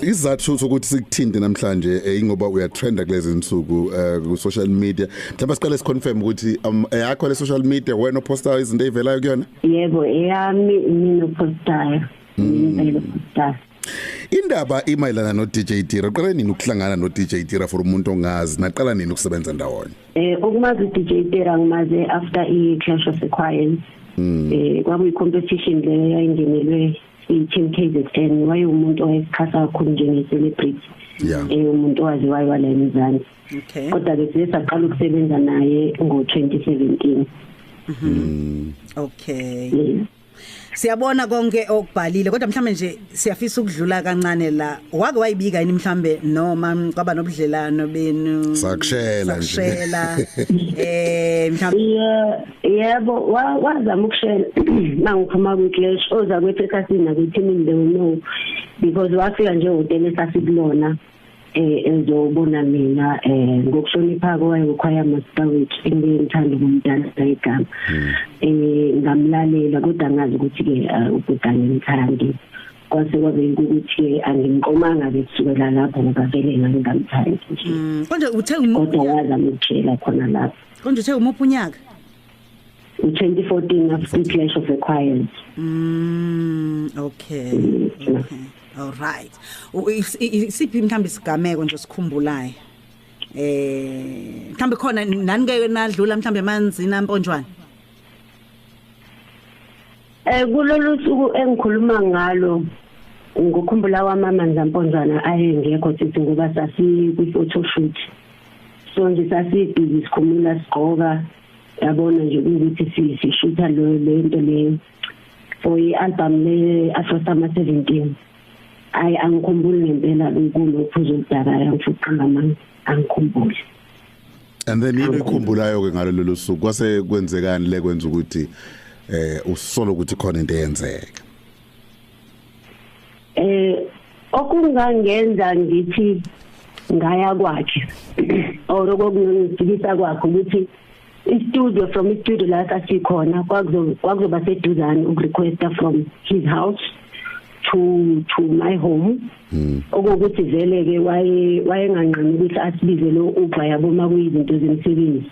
Isizathu sokuthi sikuthinte namhlanje ingoba uyatrenda kulezi insuku ku social media. Mhlawumbe siqale siconfirm ukuthi yakho le social media wena opostayo izinto ezivelayo kuyona? Yebo, eyami mina opostayo. Indaba imayilana no DJ Tira. Qala nini ukuhlangana no DJ Tira for umuntu ongazi? Naqala nini ukusebenza ndawonye? Ukumazi DJ Tira ngimaze after Clash of the Choirs. Kwakuyi competition le yayingenelwe i-Team KZN wayeumuntu owayekhasa kakhulu njenge-celebrity. Umuntu owaziwayo wala eMzansi. Kodwa bese saqala ukusebenza naye ngo-2017. Okay. Siyabona konke okubhalile kodwa mhlambe nje siyafisa ukudlula kancane la. Wake wayibika yini mhlambe noma kwaba nobudlelano benu? Sakushela nje. Mhlambe yebo wazama ukushela mangiphuma ku-Clash oza kwethu esasina kwethini they know because wafika nje hotel esasikulona ezobona mina ngokuhlonipha kwayo master wethu engithanda ukumdala igama ngamlalela kodwa ngazi ukuthi ke ubudala ngithandi kwase kwabe ukuthi angimqomanga bekusukela lapho ngoba vele ngingamthandi nje konje uthe kodwa wazama ukutshela khona lapho konje uthe umuphi unyaka 2014 after Clash of the Choirs. Okay. All right. Isiphi mhlambe isigameko nje sikhumbulayo? Mhlambe khona nani ke nadlula mhlambe emanzini amponjwana? Kulolu suku engikhuluma ngalo ngikukhumbula kwaMamanzi amponjwana ayengekho sithi ngoba sasi kwi photo shoot. So nje sasibhizi sikhumula sigqoka yabona nje ukuthi sishutha lento le for i-album le Afro Summer 17. Angikhumbuli ngempela kulokho uzodaba yangifuqanga manje angikhumbuli. And then yini ikhumbulayo ke ngalo lelo suku kwase kwenzekani le kwenza ukuthi usolo ukuthi khona into eyenzeka? Okungangenza ngithi ngaya kwakhe or okungidikisa kwakhe ukuthi i-studio from i-studio la sasikhona kwakuzoba seduzane ukurequesta from his house to my home okuthi vele ke wayenganqani ukuthi asibize lo Uber yabo makuyizinto zemsebenzi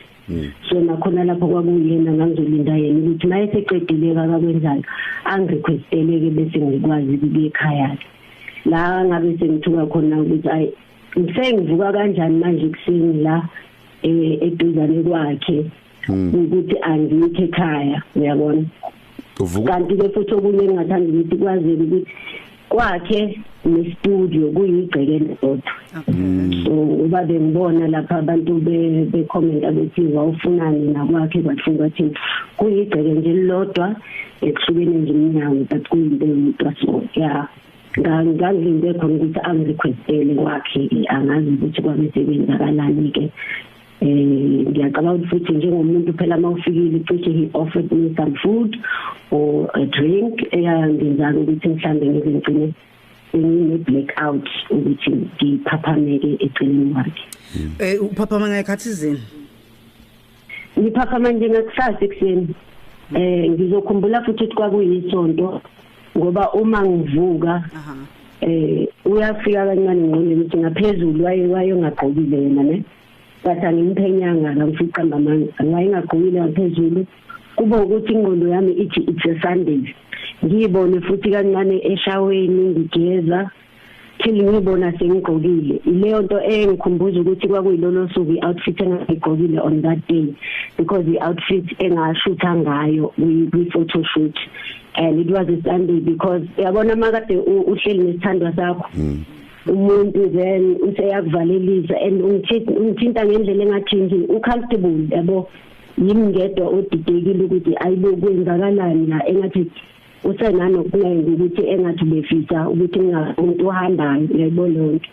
so nakhona lapho kwakuyena ngangizolinda yena ukuthi mayeseqedile akakwenzayo angirequestele ke bese ngikwazi ukuya ekhaya la ngabe sengithuka khona ukuthi ayi ngisengivuka kanjani manje kuseni la eduzane kwakhe ukuthi angikhe ekhaya uyabona kanti ke futhi okunye engathanda ukuthi kwazeke ukuthi kwakhe ne-studio kuyigceke lodwa so uba bengibona lapha abantu be-commenta bethi wawufunani nakwakhe kwahlunga bathi kuyigceke nje lodwa ekuhlukene nje iminyango but kuyinto yodwa so yeah ngangilinde khona ukuthi angirequestele kwakhe angazi ukuthi kwabesebenzakalani ke ngiyacabanga ukuthi njengomuntu phela mawufikile futhi he offered me some food or a drink eyangenzanga ukuthi mhlambe ngizingcine ngine-blackout ukuthi ngiphaphameke eceleni kwakhe. Uphaphama ngayikhathi zini? Ngiphaphamela njengakusasa ekuseni. Ngizokhumbula futhi ukuthi kwakuyisonto ngoba uma ngivuka uyafika kancane ngqondweni ukuthi ngaphezulu wayengagqokile yena ne bathi angimpenyanga ngifica ngamanzi wayengagqokile ngaphezulu kuba ukuthi ingqondo yami ithi it's a Sunday ngiyibone futhi kancane eshaweni ngigeza till ngibona sengigqokile ileyo nto engikhumbuza ukuthi kwakuyilolo suku i-outfit engigqokile on that day because i-outfit engashutha ngayo kwi-photo shoot and it was a Sunday because yabona makade uhleli nesithandwa sakho umuntu then useyakuvalelisa and ungithinta ngendlela engathi nje ucomfortable yabo yimi ngedwa odidekile ukuthi ayibo kwenzakalani la engathi usenano kuyenza ukuthi engathi befisa ukuthi umuntu ohambayo uyayibona lonke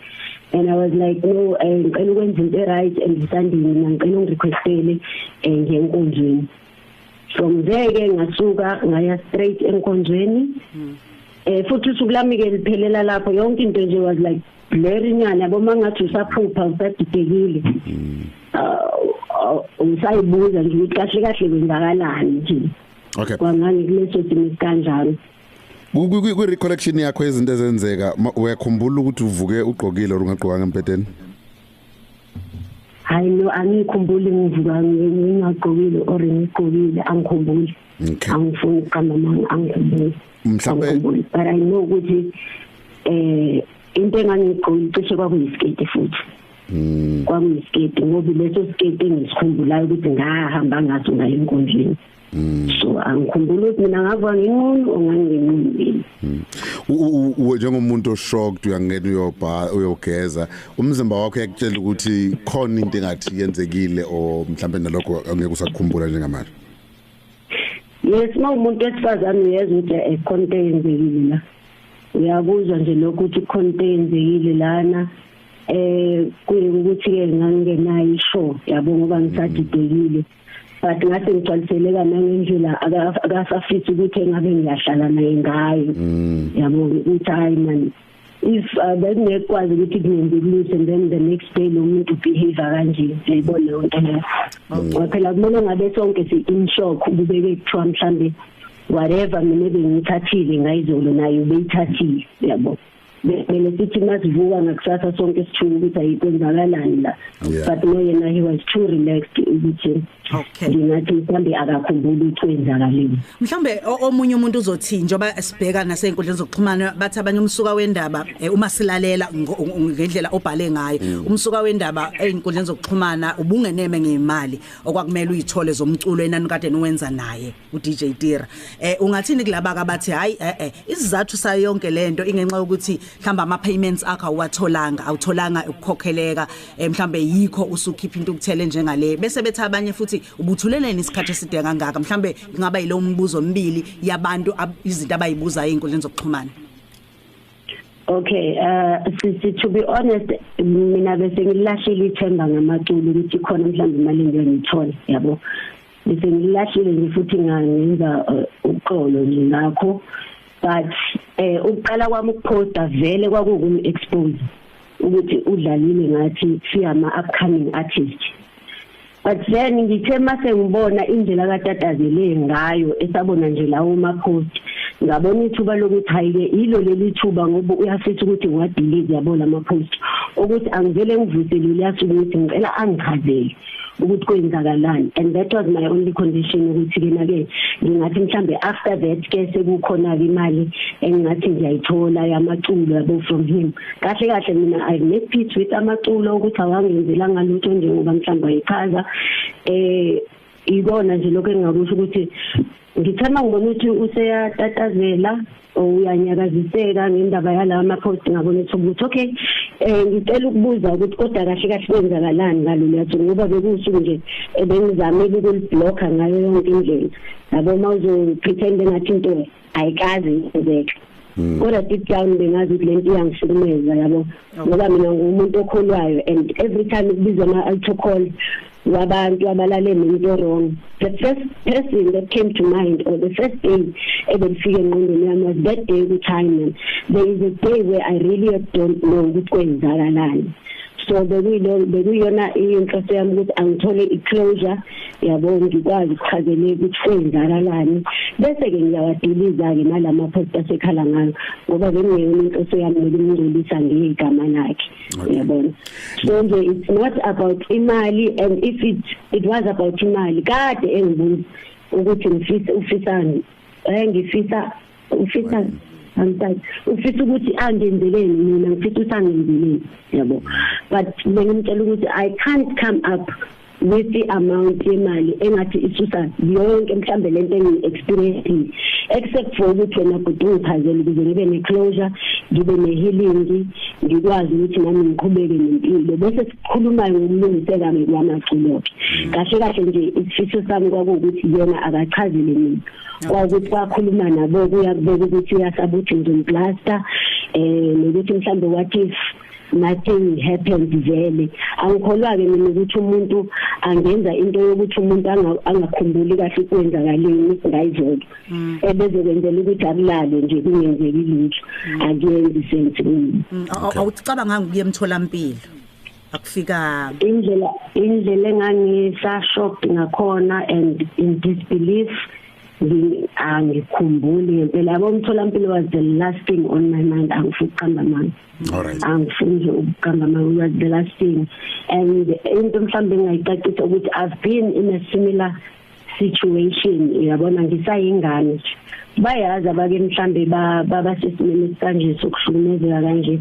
and I was like no ngicela ukwenza into right and isandini mina ngicela ungirequestele ngenkonzweni from there ke ngasuka ngaya straight enkonzweni futhi usuku lami ke liphelela lapho yonke into nje was like blurry nyana yabo mangathi usaphupha usadidekile usayibuza nje ukuthi kahle kahle kwenzakalani nje okay kwangani kuleso simo kanjalo Ku recollection yakho izinto ezenzeka uyakhumbula ukuthi uvuke ugqokile or ungagqokanga empedeni? Hayi no angikhumbuli ngivuka ngingagqokile or ngigqokile angikhumbuli. Angifuni uqamba angikhumbuli. Mhlambe but I know ukuthi into engangigqokile cishe kwakuyisketi futhi. Kwakuyisketi ngoba leso sketi engisikhumbulayo ukuthi ngahamba ngaso ngayo enkundleni. So angikhumbula ukuthi mina ngava nginqunu ongangenqunu. Njengomuntu oshocked uyangena uyogeza umzimba wakho yakutshela ukuthi khona into engathi yenzekile o mhlambe nalokho angeke usakukhumbula njengamanje. Yes, umuntu wesifazane uyezwa ukuthi khona yenzekile la. Uyakuzwa nje lokho ukuthi khona yenzekile lana kuyukuthi ke ngangenayo ishow yabo ngoba ngisajidekile. But ngathi ngicwalisele kana ngendlela akasafisa ukuthi engabe ngiyahlala naye ngayo yabo ukuthi hayi man if bengekwazi ukuthi ngiyenzekile and then the next day lo muntu behave kanje uyayibona lonto leyo phela kumele ngabe sonke in shock kubeke kuthiwa mhlambe whatever mina bengithathile ngayizolo nayo beyithathile yabo bele sithi masivuka ngakusasa sonke sithuka ukuthi ayikwenzakalani la but no yena he was too relaxed ukuthi ngingathi mhlambe akakhumbuli ukuthi kwenzakaleni. Mhlambe omunye umuntu uzothi njoba sibheka nasey'nkundleni zokuxhumana bathi abanye umsuka wendaba uma silalela ngendlela obhale ngayo umsuka wendaba ey'nkundleni zokuxhumana ubungeneme ngemali okwakumele uyithole zomculo enani kade niwenza naye uDJ Tira. Ungathini kulaba abathi hayi isizathu sayo yonke lento ingenxa yokuthi mhlamba ama payments akho awutholanga ukukhokheleka mhlambe yikho usukhipha into ukuthele njengale bese bethi abanye futhi ubuthuleleni isikhathi eside kangaka mhlambe ingaba yilo mbuzo mbili yabantu izinto abayibuza ey'nkundleni zokuxhumana. Okay, to be honest mina bese ngilashile ithemba ngamaculo ukuthi khona mhlambe imali ngiyithola yabo bese ngilashile nje futhi ngangenza uqolo nje ngakho but ukuqala kwami ukuposta vele kwakungumi expose ukuthi udlalile ngathi siyama upcoming artist. But then ngithe mase ngibona indlela katatazele ngayo esabona nje lawo ma-post ngabona ithuba lokuthi hayike ilo leli thuba ngoba uyafisa ukuthi ngiwadelete yabona ama-post ukuthi angivele ngivuselile yasuka ukuthi ngicela angichazele ukuthi kwenzakalani and that was my only condition ukuthi ke nake ngingathi mhlambe after that ke sekukhona imali engathi ngiyayithola yamaculo yabo from him kahle mina I make peace with amaculo ukuthi awangenzela ngalutho njengoba mhlambe ayichaza ibona nje lokho engakusho ukuthi ngithema ngibona ukuthi useyatatazela uyanyakaziseka ngendaba yalawa ama-post ngabona ukuthi okay ngicela ukubuza ukuthi kodwa kahle kwenzakalani ngalolu yathi ngoba bekusuku nje bengizamile ukulibhlokha ngayo yonke indlela yabo mawuzopretend ngathi into ayikazi yenzeka kodwa deep down bengazi ukuthi lento iyangihlukumeza yabo ngoba mina ngumuntu okholwayo and every time kubizwa ama-altar call wabantu abalale into wrong the first person that came to mind or the first day ebefike engqondweni yami was that day with time there is a day where I really don't know ukuthi kwenzakalani so bekuyona inhloso yami ukuthi angithole i-closure yabo ngikwazi ukuchazela ukuthi kwenzakalani bese ke ngiyawadiliza ke nalama post asekhala ngayo ngoba bengiyona inhloso yami ngimngcolisa ngegama lakhe yabona so nje it's not about imali and if it was about imali kade engibuza ukuthi ufisani ngifisa ufisa ukuthi angenzeleni mina ngifisa ukuthi angenzeleni yabo but bengimtshela ukuthi I can't come up with the amount yemali engathi isusa yonke mhlambe lento engi-experience except for ukuthi wena kudungichazela ukuze ngibe ne-closure ngibe ne-healing ngikwazi ukuthi nami ngiqhubeke nempilo bese sikhuluma ngomlungiseka kwamaculo kahle nje isifiso sami kwakuwukuthi yena akachazele mina kwakuthi bakhuluma nabo kuyakubeka ukuthi uyasaba ukuthi ngizomplaster nokuthi mhlambe what if nothing happens vele angikholwa ke mina ukuthi umuntu angenza into yokuthi umuntu angakhumbuli kahle kwenzakaleni ngayizolo ebezokwenzela ukuthi akulale nje kungenzeki lutho akuyenzi sense awucabanga ukuye emtholampilo akufika indlela engangisashocked ngakhona and in disbelief angikhumbuli ngempela yabo umtholampilo was the last thing on my mind angifuni ukuqamba manje. All right. Angifuni ukuqamba manje was the last thing and into mhlambe ngayicacisa ukuthi I've been in a similar situation yabona ngisayingane bayazi abake mhlambe baba sesimene kanje sokuhlukumezeka kanje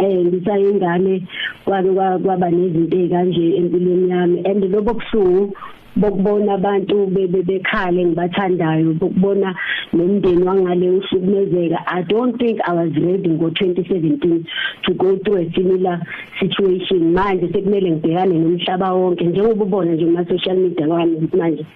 ngisayingane kwaba nezinto ezikanje empilweni yami and lobo buhlungu bokubona abantu bekhale ngibathandayo bokubona nomndeni wangale uhlukumezeka. I don't think I was ready ngo 2017 to go through a similar situation. Manje sekumele ngibhekane nomhlaba wonke njengoba ubona nje kuma social media wami manje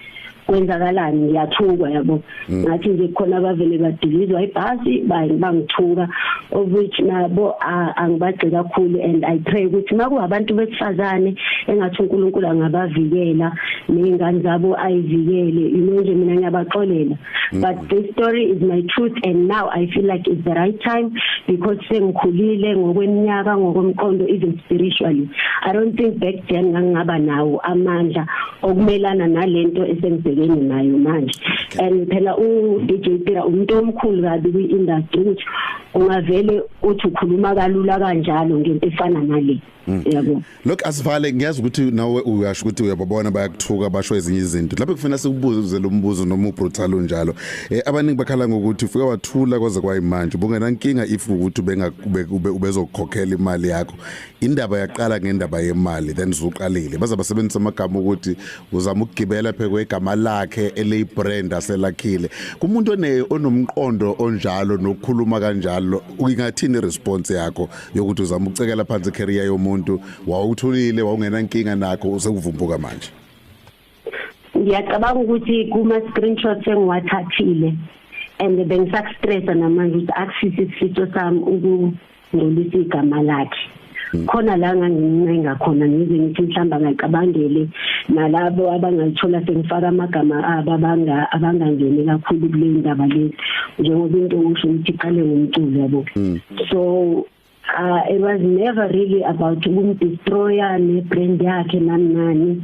kwenzakalani ngiyathuka yabo ngathi nje khona abavele badilizwa ibhasi bangithuka of which nabo angibagcika kakhulu and I pray ukuthi maku abantu besifazane engathi uNkulunkulu angabavikela nezingane zabo ayivikele nje mina ngiyabaxolela but this story is my truth and now I feel like it's the right time because sengikhulile ngokweminyaka ngokomqondo even spiritually. I don't think back then ngangaba nawo amandla okumelana nalento esengibhekene nayo manje and phela uDJ Tira umuntu omkhulu kabi kwi-industry ukuthi ungavele uthi ukhuluma kalula kanjalo ngento efana nale yabo. Look asivale ngiyazi ukuthi nawe uyasho ukuthi uyababona bayakuthuka basho ezinye izinto lapho kufanele sikubuze lo mbuzo noma ubrutal njalo abaningi bakhala ngokuthi ufika wathula kwaze kwayimanje ubungena inkinga if ukuthi ubezokhokhela imali yakho indaba yaqala ngendaba yemali then uzuqalile baza basebenzisa amagama ukuthi uzama ukugibela phekwe igama lakhe ele brand aselakhile kumuntu onomqondo onjalo nokukhuluma kanjalo ungathini response yakho yokuthi uzama ukucekela phansi career yomuntu wawuthulile wawungena inkinga nakho usekuvumbuka manje? Ngiyacabanga ukuthi kuma screenshots engiwathathile and bengisakustressa namanje ukuthi akusisifiso sami ukungcolisa igama lakhe khona la ngangincenga khona ngize ngithi mhlamba ngaqabangele nalabo abangalithola sengifaka amagama abo abangangeni kakhulu kule ndaba lezi njengoba into usho ukuthi iqale ngomculo yabo. So it was never really about destroyer ne brand yakhe nani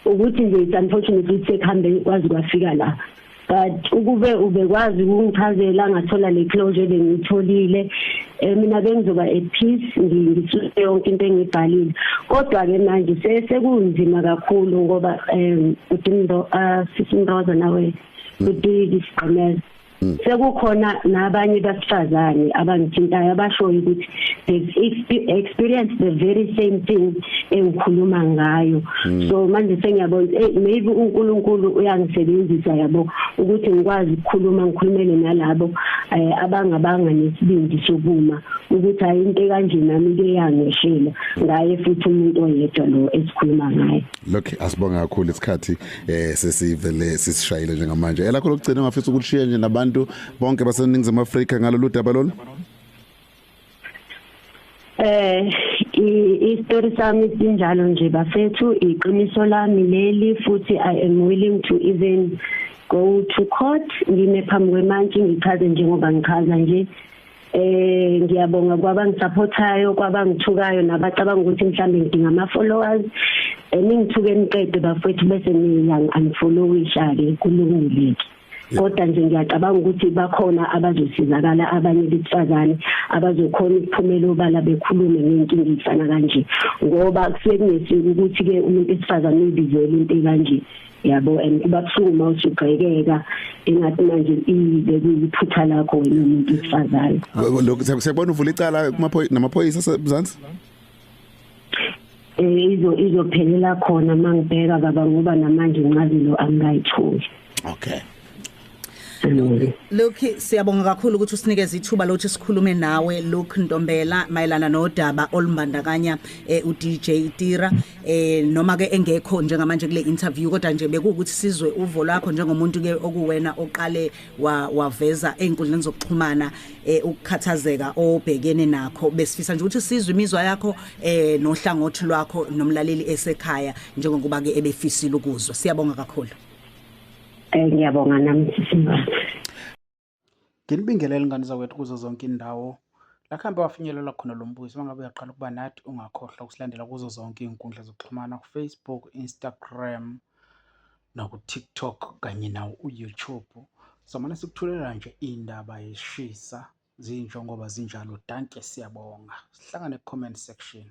ukuthi nje it's unfortunately sekuhambe kwazi kwafika la but ukube ubekwazi ukungichazela ngathola le closure bengitholile mina bengizoba at peace ngisuse yonke into engibhalile kodwa ke manje sekunzima kakhulu ngoba uDindo sisimroza nawe uDisigqemeza sekukhona nabanye basifazane abangithintayo abashoyo ukuthi they've experienced the very same thing engikhuluma ngayo. So manje sengiyabona maybe uNkulunkulu uyangisebenzisa yabo ukuthi ngikwazi ukukhuluma ngikhulumele nalabo abangabanga nesibindi sokuma ukuthi hayi into kanje nami ke yangishela ngaye futhi umuntu oyedwa lo esikhuluma ngaye. Look asibonga kakhulu isikhathi sesivele sisishayile njengamanje elakho lokugcina ngafisa ukulishiya nje nabantu bonke baseNingizimu Afrika ngalolu daba lolu. Istory sami sinjalo nje bafethu iqiniso lami leli futhi I am willing to even go to court ngime phambi kwemantshi ngichaze njengoba ngichaza nje ngiyabonga kwabangisupportayo kwabangithukayo nabacabanga ukuthi mhlambe ngidinga ama followers ningithuke niqede bafethu bese unfollowisha ke kulungile kodwa nje ngiyacabanga ukuthi bakhona abazosizakala abanye besifazane abazokhona ukuphumela obala bekhulume ngenkinga efana kanje ngoba kusuke kunesiko ukuthi ke umuntu esifazane ubizele into kanje yabo and kuba kusuma usugqekeka engathi manje iphutha lakho wena umuntu esifazane. Lokho siyabona uvula icala namaphoyisa eMzansi izophelela khona mangibheka baba ngoba namanje incazelo angayitholi. Okay. Look siyabonga kakhulu ukuthi usinikeze ithuba lokuthi sikhulume nawe Luke Ntombela mayelana nodaba olumbandakanya uDJ Tira noma ke engekho njengamanje kule interview kodwa nje bekuwukuthi sizwe uvo lwakho njengomuntu ke okuwena oqale waveza einkundleni zokuxhumana ukukhathazeka obhekene nakho besifisa nje ukuthi sizwe imizwa yakho nohlangothi lwakho nomlaleli esekhaya njengokuba ke ebefisile ukuzwa. Siyabonga kakhulu. Ngiyabonga nami sisimbathi. Nginibingelela ingane zawethu kuzo zonke indawo. Lakhambe wafinyelela khona lo mbuzo mangabe uyaqala ukuba nathi ungakhohlwa ukusilandela kuzo zonke izinkundla zokuxhumana ku Facebook, Instagram naku-TikTok kanye nawo u-YouTube. Samane sikuthulela nje indaba yeshisa zinjengoba zinjalo. Danke, siyabonga. Sihlangane ku-comment section.